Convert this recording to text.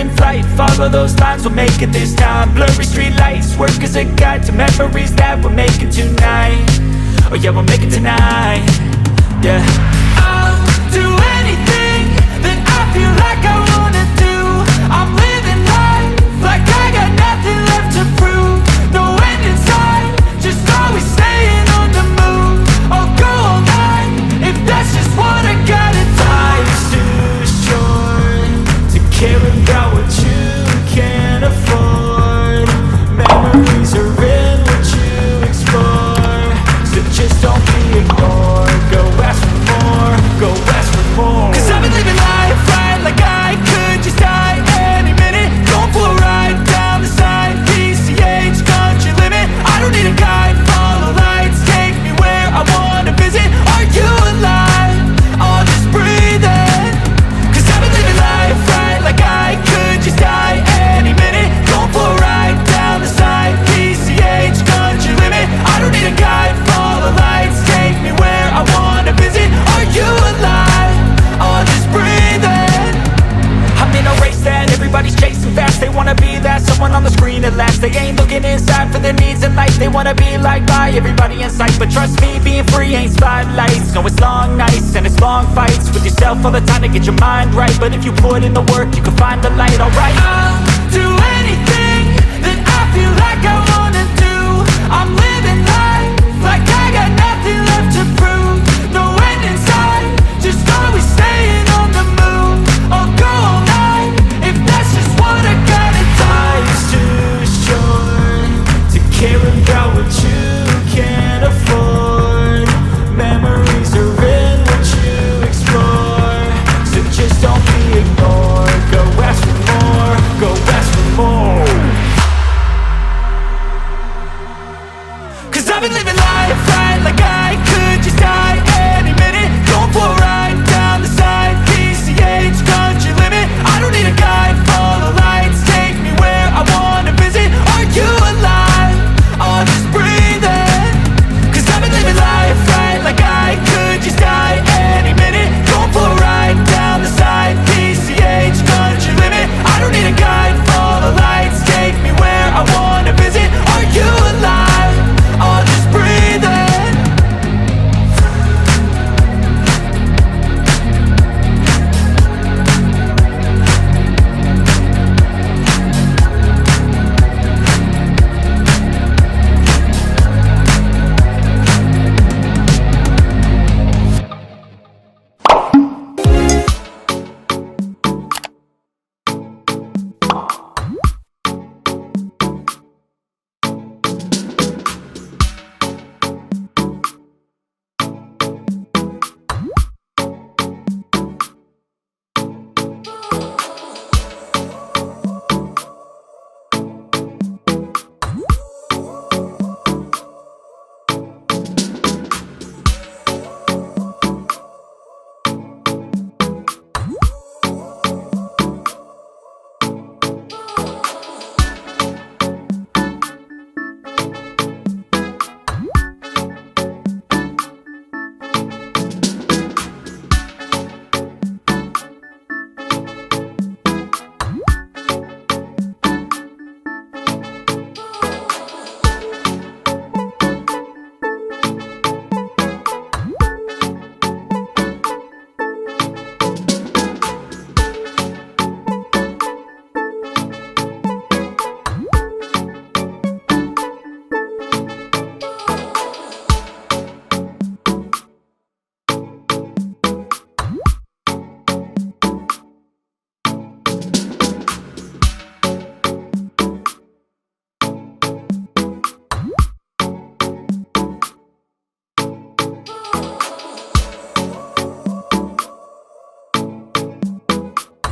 in flight, follow those lines, we'll make it this time. Blurry street lights, work as a guide to memories that we're making tonight. Oh yeah, we'll make it tonight. Yeah, I'll do anything that I feel like I wanna do. I'm living life like I got nothing left to prove. No end in sight, just always staying on the move. I'll go all night if that's just what I gotta do. Life's too short to care about what you can't afford. Memories are in what you explore, so just don't be ignored. Go ask for more, go ask for more. 'Cause I've been living life right like I could just die any minute. Going for a ride down the side, PCH, country limit. I don't need a guide, follow lights, take me where I wanna visit. Are you alive? I'll just breathe in. 'Cause I've been living life right like I could just die any minute. Going for a ride down the side, PCH, country limit. I don't need a guide, follow lights, take me where I wanna visit. Are you alive? I'll just breathe in. I'm in a race that everybody's chasing fast. They wanna be that someone on the screen at last. They ain't looking inside for their needs in life. They wanna be liked by everybody in sight. But trust me, being free ain't spotlights. No, it's long nights and it's long fights with yourself all the time to get your mind right. But if you put in the work, you can find the light, alright? I'll do anything that I feel like I wanna do. I'm living life like I got nothing left to prove. No end in sight, just always staying on the move. I'll go all night if that's just what I gotta do. Life's too short to care about what you can't afford. Memories are in what you explore, so just don't be ignored. Go ask for more, go ask for more. 'Cause I've been living